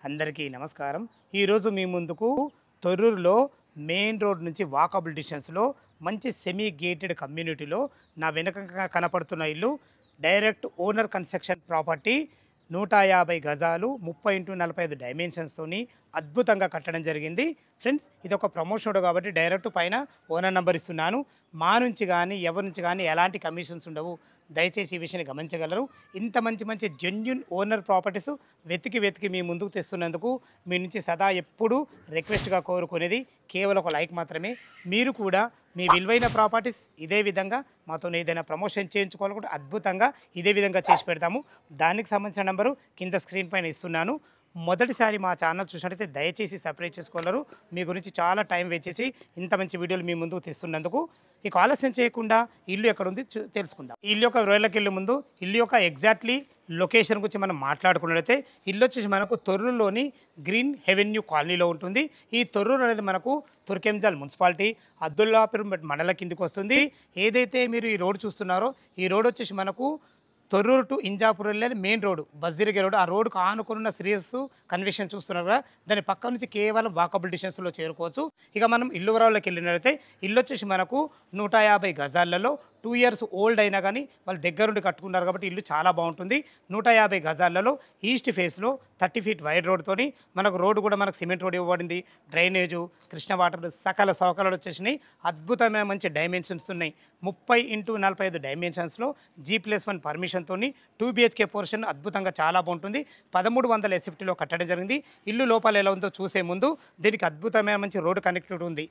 అందరికీ నమస్కారం. ఈరోజు మీ ముందుకు తొర్రూరులో మెయిన్ రోడ్ నుంచి వాకబుల్ డిస్టెన్స్‌లో మంచి సెమీ గేటెడ్ కమ్యూనిటీలో నా వెనక కనపడుతున్న ఇల్లు డైరెక్ట్ ఓనర్ కన్‌స్ట్రక్షన్ ప్రాపర్టీ 150 గజాలు 30x45 డైమెన్షన్స్‌తోని అద్భుతంగా కట్టడం జరిగింది. ఫ్రెండ్స్ ఇది ఒక ప్రమోషన్ కాబట్టి డైరెక్ట్ పైన ఓనర్ నంబర్ ఇస్తున్నాను. మా నుంచి గానీ, ఎవరి నుంచి గానీ ఎలాంటి కమిషన్స్ ఉండవు. దయచేసి ఈ విషయాన్ని గమనించగలరు. ఇంత మంచి జెన్యూన్ ఓనర్ ప్రాపర్టీస్ వెతికి మీ ముందుకు తెస్తున్నందుకు మీ నుంచి సదా ఎప్పుడూ రిక్వెస్ట్‌గా కోరుకునేది కేవలం ఒక లైక్ మాత్రమే. మీరు కూడా మీ విలువైన ప్రాపర్టీస్ ఇదే విధంగా మాతో ఏదైనా ప్రమోషన్ చేయించుకోవాలనుకుంటే అద్భుతంగా ఇదే విధంగా చేసి పెడతాము. దానికి సంబంధించిన నంబరు కింద స్క్రీన్ పైన ఇస్తున్నాను. మొదటిసారి మా ఛానల్ చూసినట్టయితే దయచేసి సబ్స్క్రైబ్ చేసుకోగలరు. మీ గురించి చాలా టైం వేచేసి ఇంత మంచి వీడియోలు మీ ముందుకు తెస్తున్నందుకు. ఇక ఆలస్యం చేయకుండా ఇల్లు ఎక్కడుంది తెలుసుకుందాం. ఇల్లు యొక్క వివరాలకెళ్ళే ముందు ఇల్లు యొక్క ఎగ్జాక్ట్లీ లొకేషన్ గురించి మనం మాట్లాడుకున్నట్లయితే ఇల్లు వచ్చేసి మనకు తొర్రూరులోని గ్రీన్ హెవెన్యూ కాలనీలో ఉంటుంది. ఈ తొర్రూరు అనేది మనకు తుర్కెంజాల్ మున్సిపాలిటీ అబ్దుల్లాపూర్ మండల కిందికి వస్తుంది. ఏదైతే మీరు ఈ రోడ్ చూస్తున్నారో ఈ రోడ్ వచ్చేసి మనకు తొర్రూరు టు ఇంజాపూర్ వెళ్ళే మెయిన్ రోడ్డు బస్ తిరిగే రోడ్డు. ఆ రోడ్డుకు ఆనుకున్న శ్రీయస్ కన్వెన్షన్ చూస్తున్నారు కదా, దాని పక్క నుంచి కేవలం వాకబుల్ డిస్టెన్స్లో చేరుకోవచ్చు. ఇక మనం ఇల్లు వరాల్లోకి వెళ్ళినట్లయితే ఇల్లు వచ్చేసి మనకు 150 గజాలలో 2 ఇయర్స్ ఓల్డ్ అయినా కానీ వాళ్ళు దగ్గరుండి కట్టుకున్నారు కాబట్టి ఇల్లు చాలా బాగుంటుంది. 150 గజాలలో ఈస్ట్ ఫేస్లో 30 ఫీట్ వైడ్ రోడ్తోని మనకు రోడ్డు కూడా మనకు సిమెంట్ రోడ్ ఇవ్వబడింది. డ్రైనేజు, కృష్ణ వాటర్ సకల సౌకర్యాలు వచ్చేసినాయి. అద్భుతమైన మంచి డైమెన్షన్స్ ఉన్నాయి. 30x45 డైమెన్షన్స్లో G+1 పర్మిషన్తో 2 BHK పోర్షన్ అద్భుతంగా చాలా బాగుంటుంది. 1300 SFTలో కట్టడం జరిగింది. ఇల్లు లోపల ఎలా ఉందో చూసే ముందు దీనికి అద్భుతమైన మంచి రోడ్డు కనెక్టివిటీ ఉంది.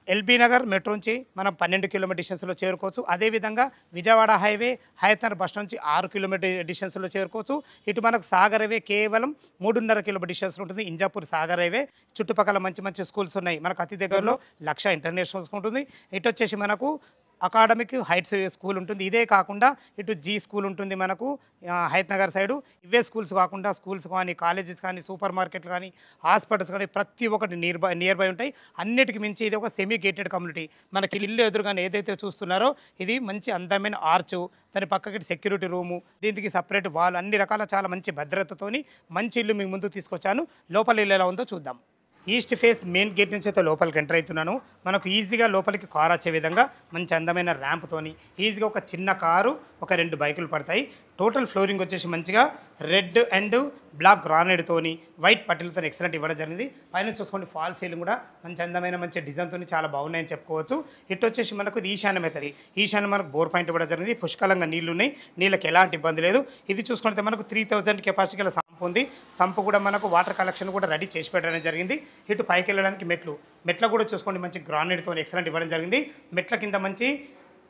ఎల్బీ నగర్ మెట్రో నుంచి మనం 12 కిలోమీటర్ డిస్టెన్స్లో చేరుకోవచ్చు. అదేవిధంగా విజయవాడ హైవే హయత్నగర్ బస్ నుంచి 6 కిలోమీటర్ డిస్టెన్స్లో చేరుకోవచ్చు. ఇటు మనకు సాగర్ హైవే కేవలం 3.5 కిలోమీటర్ డిస్టెన్స్లో ఉంటుంది. ఇంజాపూర్ సాగర్ హైవే చుట్టుపక్కల మంచి స్కూల్స్ ఉన్నాయి. మనకు అతి దగ్గరలో లక్ష ఇంటర్నేషనల్ స్కూల్ ఉంటుంది. ఇటు వచ్చేసి మనకు అకాడమిక్ హైట్స్ స్కూల్ ఉంటుంది. ఇదే కాకుండా ఇటు జీ స్కూల్ ఉంటుంది మనకు హయత్నగర్ సైడు. ఇవే స్కూల్స్ కాకుండా స్కూల్స్ కానీ, కాలేజెస్ కానీ, సూపర్ మార్కెట్లు కానీ, హాస్పిటల్స్ కానీ ప్రతి ఒక్కటి నియర్ బై ఉంటాయి. అన్నిటికి మించి ఇది ఒక సెమీ గేటెడ్ కమ్యూనిటీ. మనకి ఇల్లు ఎదురుగానే ఏదైతే చూస్తున్నారో ఇది మంచి అందమైన ఆర్చు, దాని పక్కకి సెక్యూరిటీ రూము, దీనికి సపరేట్ వాల్, అన్ని రకాల చాలా మంచి భద్రతతోని మంచి ఇల్లు మీ ముందు తీసుకొచ్చాను. లోపల ఇల్లు ఎలా ఉందో చూద్దాం. ఈస్ట్ ఫేస్ మెయిన్ గేట్ నుంచి అయితే లోపలికి ఎంటర్ అవుతున్నాను. మనకు ఈజీగా లోపలికి కారు వచ్చే విధంగా మంచి అందమైన ర్యాంప్తోని ఈజీగా ఒక చిన్న కారు, ఒక 2 బైకులు పడతాయి. టోటల్ ఫ్లోరింగ్ వచ్చేసి మంచిగా రెడ్ అండ్ బ్లాక్ గ్రానైడ్తోని వైట్ పట్టీలతో ఎక్సలెంట్ ఇవ్వడం జరిగింది. పైన చూసుకోండి ఫాల్ సీలింగ్ కూడా మంచి అందమైన మంచి డిజైన్తో చాలా బాగున్నాయని చెప్పుకోవచ్చు. ఇటు వచ్చేసి మనకు ఇది ఈశాన్యం అవుతుంది. ఈశాన్యం మనకు బోర్ పాయింట్ ఇవ్వడం జరిగింది. పుష్కలంగా నీళ్లు ఉన్నాయి, నీళ్ళకి ఎలాంటి ఇబ్బంది లేదు. ఇది చూసుకుంటే మనకు 3000 కెపాసిటీ గల సంపు ఉంది. సంపు కూడా మనకు వాటర్ కలెక్షన్ కూడా రెడీ చేసి పెట్టడం జరిగింది. ఇటు పైకి వెళ్ళడానికి మెట్ల కూడా చూసుకోండి మంచి గ్రానైడ్తో ఎక్సలెంట్ ఇవ్వడం జరిగింది. మెట్ల కింద మంచి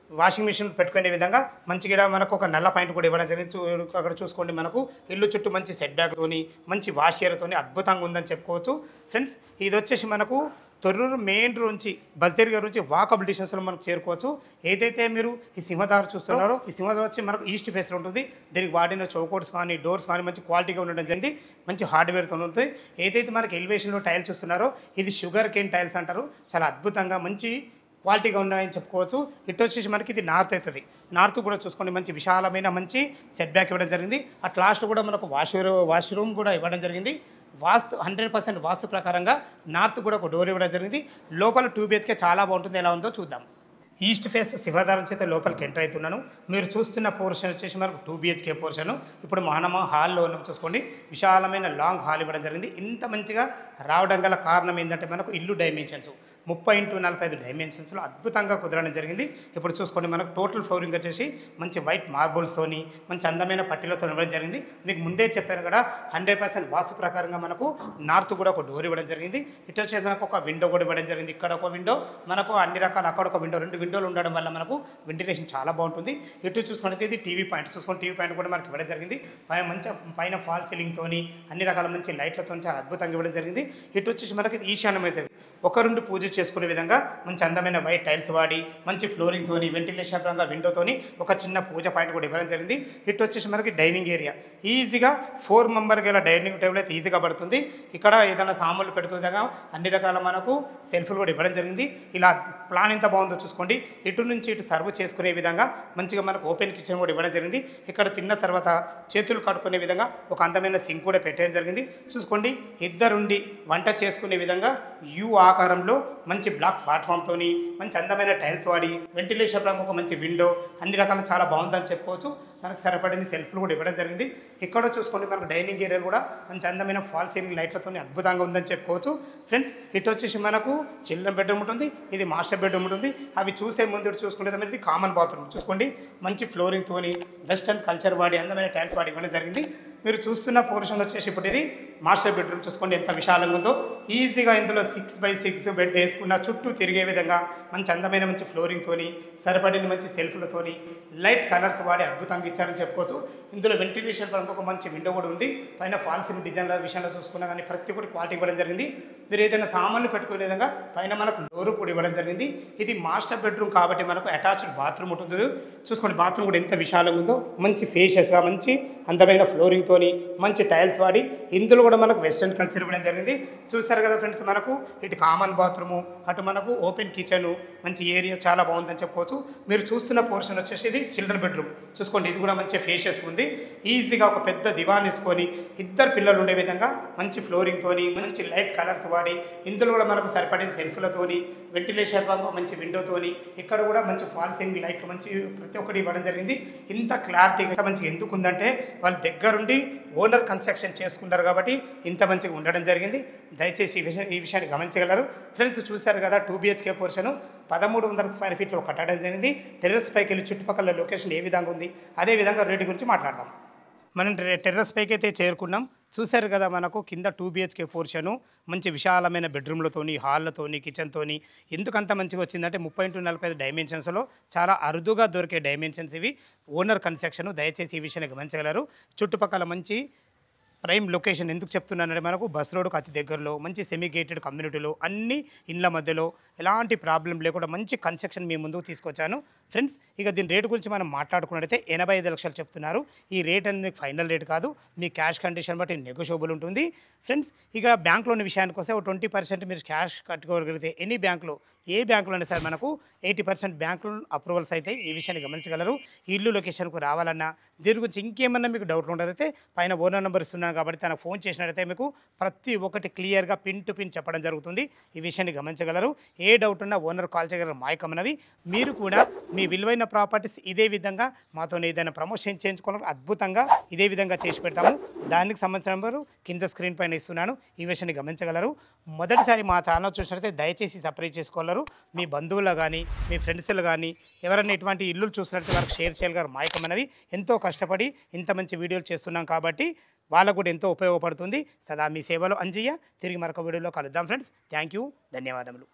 వాషింగ్ మిషన్ పెట్టుకునే విధంగా మంచిగా మనకు ఒక నల్ల పాయింట్ కూడా ఇవ్వడం జరిగింది. అక్కడ చూసుకోండి మనకు ఇల్లు చుట్టూ మంచి సెట్ బ్యాక్తోని మంచి వాష్ ఏరియాతోని అద్భుతంగా ఉందని చెప్పుకోవచ్చు. ఫ్రెండ్స్ ఇది వచ్చేసి మనకు తొర్రూరు మెయిన్ రోడ్ నుంచి బస్ దగ్గర నుంచి వాకబుల్ డిస్టెన్స్లో మనకు చేరుకోవచ్చు. ఏదైతే మీరు ఈ సింహదారు చూస్తున్నారో ఈ సింహదారు వచ్చి మనకు ఈస్ట్ ఫేస్లో ఉంటుంది. దీనికి వాడిన చౌకోట్స్ కానీ, డోర్స్ కానీ మంచి క్వాలిటీగా ఉండడం జరిగింది. మంచి హార్డ్వేర్తో ఉంటుంది. ఏదైతే మనకి ఎలివేషన్లో టైల్స్ చూస్తున్నారో ఇది షుగర్ కేన్ టైల్స్ అంటారు. చాలా అద్భుతంగా మంచి క్వాలిటీగా ఉన్నాయని చెప్పుకోవచ్చు. ఇటు వచ్చేసి మనకి ఇది నార్త్ అవుతుంది. నార్త్ కూడా చూసుకోండి మంచి విశాలమైన మంచి సెట్ బ్యాక్ ఇవ్వడం జరిగింది. అట్ లాస్ట్ కూడా మనకు వాష్రూమ్ కూడా ఇవ్వడం జరిగింది. 100% వాస్తు ప్రకారంగా నార్త్ కూడా ఒక డోర్ ఇవ్వడం జరిగింది. లోపల 2 BHK చాలా బాగుంటుంది. ఎలా ఉందో చూద్దాం. ఈస్ట్ ఫేస్ శివధారం చేత లోపలికి ఎంటర్ అవుతున్నాను. మీరు చూస్తున్న పోర్షన్ వచ్చేసి మనకు 2 BHK పోర్షను. ఇప్పుడు మనము హాల్లో ఉన్నాం చూసుకోండి. విశాలమైన లాంగ్ హాల్ ఇవ్వడం జరిగింది. ఇంత మంచిగా రావడం గల కారణం ఏంటంటే మనకు ఇల్లు డైమెన్షన్స్ 30x45 డైమెన్షన్స్లో అద్భుతంగా కుదరడం జరిగింది. ఇప్పుడు చూసుకోండి మనకు టోటల్ ఫ్లోరింగ్ వచ్చేసి మంచి వైట్ మార్బుల్స్తోని మంచి అందమైన పట్టీలతో ఇవ్వడం జరిగింది. మీకు ముందే చెప్పాను కదా 100% వాస్తు ప్రకారంగా మనకు నార్త్ కూడా ఒక డోర్ ఇవ్వడం జరిగింది. ఇటు వచ్చేసి మనకు ఒక విండో కూడా ఇవ్వడం జరిగింది. ఇక్కడ ఒక విండో మనకు అన్ని రకాల అక్కడ ఒక విండో, 2 విండోలు ఉండడం వల్ల మనకు వెంటిలేషన్ చాలా బాగుంటుంది. ఇటు చూసుకుంటే ఇది టీవీ పాయింట్ చూసుకొని టీవీ పాయింట్ కూడా మనకి ఇవ్వడం జరిగింది. పైన ఫాల్ సీలింగ్తోని అన్ని రకాల మంచి లైట్లతో చాలా అద్భుతంగా ఇవ్వడం జరిగింది. ఇటు వచ్చేసి మనకి ఈశాన్యం అవుతుంది. 1-2 పూజ చేసుకునే విధంగా మంచి అందమైన వైట్ టైల్స్ వాడి మంచి ఫ్లోరింగ్తోని వెంటిలేషన్ పరంగా విండోతోని ఒక చిన్న పూజ పాయింట్ కూడా ఇవ్వడం జరిగింది. ఇటు వచ్చేసి మనకి డైనింగ్ ఏరియా ఈజీగా 4 మెంబర్ గల డైనింగ్ టేబుల్ అయితే ఈజీగా పడుతుంది. ఇక్కడ ఏదైనా సామాన్లు పెట్టుకునే విధంగా అన్ని రకాల మనకు సెల్ఫ్లు కూడా ఇవ్వడం జరిగింది. ఇలా ప్లాన్ ఎంత బాగుందో చూసుకోండి. చూసుకోండి ఇటు నుంచి ఇటు సర్వ్ చేసుకునే విధంగా మంచిగా మనకు ఓపెన్ కిచెన్ కూడా ఇవ్వడం జరిగింది. ఇక్కడ తిన్న తర్వాత చేతులు కడుక్కునే విధంగా ఒక అందమైన సింక్ కూడా పెట్టడం జరిగింది. చూసుకోండి ఇద్దరుండి వంట చేసుకునే విధంగా యూ ఆకారంలో మంచి బ్లాక్ ప్లాట్ఫామ్తోని మంచి అందమైన టైల్స్ వాడి వెంటిలేషన్ రంగు ఒక మంచి విండో అన్ని రకాలు చాలా బాగుందని చెప్పుకోవచ్చు. మనకు సరిపడిన సెల్ఫ్లు కూడా ఇవ్వడం జరిగింది. ఇక్కడ చూసుకోండి మనకు డైనింగ్ ఏరియాలు కూడా మంచి అందమైన ఫాల్ సీలింగ్ లైట్లతో అద్భుతంగా ఉందని చెప్పుకోవచ్చు. ఫ్రెండ్స్ ఇటు వచ్చేసి మనకు చిల్డ్రన్ బెడ్రూమ్ ఉంటుంది, ఇది మాస్టర్ బెడ్రూమ్ ఉంటుంది. అవి చూసే ముందు ఇటు చూసుకుంటే ఇది కామన్ బాత్రూమ్. చూసుకోండి మంచి ఫ్లోరింగ్తోని వెస్టర్న్ కల్చర్ వాడి అందమైన టైల్స్ వాడి ఇవ్వడం జరిగింది. మీరు చూస్తున్న పోర్షన్ వచ్చేసి ఇప్పుడు ఇది మాస్టర్ బెడ్రూమ్. చూసుకోండి ఎంత విశాలంగా ఉందో. ఈజీగా ఇందులో 6x6 బెడ్ వేసుకున్న చుట్టూ తిరిగే విధంగా మంచి అందమైన మంచి ఫ్లోరింగ్తోని సరిపడిన మంచి సెల్ఫ్లతోని లైట్ కలర్స్ వాడి అద్భుతంగా ఇచ్చారని చెప్పుకోవచ్చు. ఇందులో వెంటిలేషన్ పరంగా ఒక మంచి విండో కూడా ఉంది. పైన ఫాల్ సీలింగ్ డిజైన్ల విషయంలో చూసుకున్నా కానీ ప్రతి ఒక్కటి క్వాలిటీ ఇవ్వడం జరిగింది. మీరు ఏదైనా సామాన్లు పెట్టుకునే విధంగా పైన మనకు డోరు కూడా ఇవ్వడం జరిగింది. ఇది మాస్టర్ బెడ్రూమ్ కాబట్టి మనకు అటాచ్డ్ బాత్రూమ్ ఉంటుంది. చూసుకోండి బాత్రూమ్ కూడా ఎంత విశాలంగా ఉందో. మంచి ఫేషియస్గా మంచి అందమైన ఫ్లోరింగ్తోని మంచి టైల్స్ వాడి ఇందులో కూడా మనకు వెస్టర్న్ కల్చర్ ఇవ్వడం జరిగింది. చూసారు కదా ఫ్రెండ్స్, మనకు ఇటు కామన్ బాత్రూము అటు మనకు ఓపెన్ కిచెను మంచి ఏరియా చాలా బాగుందని చెప్పుకోవచ్చు. మీరు చూస్తున్న పోర్షన్ వచ్చేసి ఇది చిల్డ్రన్ బెడ్రూమ్. చూసుకోండి ఇది కూడా మంచి ఫేషియస్ ఉంది. ఈజీగా ఒక పెద్ద దివాన్ వేసుకొని ఇద్దరు పిల్లలు ఉండే విధంగా మంచి ఫ్లోరింగ్తోని మంచి లైట్ కలర్స్ వాడి ఇందులో కూడా మనకు సరిపడిన సెల్ఫ్లతోని వెంటిలేషన్ రంగు మంచి విండోతోని ఇక్కడ కూడా మంచి ఫాల్ సీలింగ్ లైట్ మంచి ప్రతి ఒక్కటి ఇవ్వడం జరిగింది. ఇంత క్లారిటీగా మంచిగా ఎందుకు ఉందంటే వాళ్ళు దగ్గరుండి ఓనర్ కన్స్ట్రక్షన్ చేసుకుంటారు కాబట్టి ఇంత మంచిగా ఉండడం జరిగింది. దయచేసి ఈ విషయాన్ని గమనించగలరు. ఫ్రెండ్స్ చూశారు కదా 2 BHK పోర్షను 1300 స్క్వేర్ ఫీట్లో కట్టడం జరిగింది. టెర్రస్ పైకి వెళ్ళి చుట్టుపక్కల లొకేషన్ ఏ విధంగా ఉంది అదే విధంగా రేటు గురించి మాట్లాడదాం. మనం టెర్రస్ పైకి అయితే చేరుకున్నాం. చూశారు కదా మనకు కింద 2 BHK పోర్షను మంచి విశాలమైన బెడ్రూమ్లతోని హాల్లతోని కిచెన్తోని ఎందుకంత మంచిగా వచ్చిందంటే 30x45 డైమెన్షన్స్లో చాలా అరుదుగా దొరికే డైమెన్షన్స్ ఇవి. Owner construction. దయచేసి ఈ విషయాన్ని గమనించగలరు. చుట్టుపక్కల మంచి ప్రైమ్ లొకేషన్. ఎందుకు చెప్తున్నానంటే మనకు బస్ రోడ్కు అతి దగ్గరలో మంచి సెమీ గేటెడ్ కమ్యూనిటీలో అన్ని ఇండ్ల మధ్యలో ఎలాంటి ప్రాబ్లం లేకుండా మంచి కన్స్ట్రక్షన్ మీ ముందుకు తీసుకొచ్చాను. ఫ్రెండ్స్ ఇక దీని రేటు గురించి మనం మాట్లాడుకున్నట్టయితే 85 లక్షలు చెప్తున్నారు. ఈ రేట్ అనేది ఫైనల్ రేట్ కాదు, మీ క్యాష్ కండిషన్ బట్టి నెగోషియబుల్ ఉంటుంది. ఫ్రెండ్స్ ఇక బ్యాంక్ లోన్ విషయానికి వస్తే 20% మీరు క్యాష్ కట్టుకోగలిగితే ఎనీ బ్యాంకులో ఏ బ్యాంకులో సరే మనకు 80% బ్యాంక్ లోన్ అప్రూవల్స్ అయితే ఈ విషయాన్ని గమనించగలరు. ఈ ఇల్లు లొకేషన్కు రావాలన్నా దీని గురించి ఇంకేమన్నా మీకు డౌట్లు ఉండదైతే పైన ఓనర్ నెంబర్ ఇస్తున్నాను కాబట్టి తనకు ఫోన్ చేసినట్టయితే మీకు ప్రతి ఒక్కటి క్లియర్గా పిన్ టు పిన్ చెప్పడం జరుగుతుంది. ఈ విషయాన్ని గమనించగలరు. ఏ డౌట్ ఉన్నా ఓనర్ కాల్ చేయగలరు. మాయకమనవి మీరు కూడా మీ విలువైన ప్రాపర్టీస్ ఇదే విధంగా మాతో ఏదైనా ప్రమోషన్ చేయించుకోవాలి అద్భుతంగా ఇదే విధంగా చేసి పెడతాము. దానికి సంబంధించిన నెంబరు కింద స్క్రీన్ పైన ఇస్తున్నాను. ఈ విషయాన్ని గమనించగలరు. మొదటిసారి మా ఛానల్ చూసినట్టయితే దయచేసి సబ్స్క్రైబ్ చేసుకోగలరు. మీ బంధువులు కానీ మీ ఫ్రెండ్స్లు కానీ ఎవరైనా ఇటువంటి ఇల్లు చూసినట్టు వారికి షేర్ చేయగలరు. మాయకమనవి ఎంతో కష్టపడి ఇంత మంచి వీడియోలు చేస్తున్నాం కాబట్టి వాళ్ళకు కూడా ఎంతో ఉపయోగపడుతుంది. సదా మీ సేవలో అంజయ్య. తిరిగి మరొక వీడియోలో కలుద్దాం ఫ్రెండ్స్. థ్యాంక్ యూ, ధన్యవాదములు.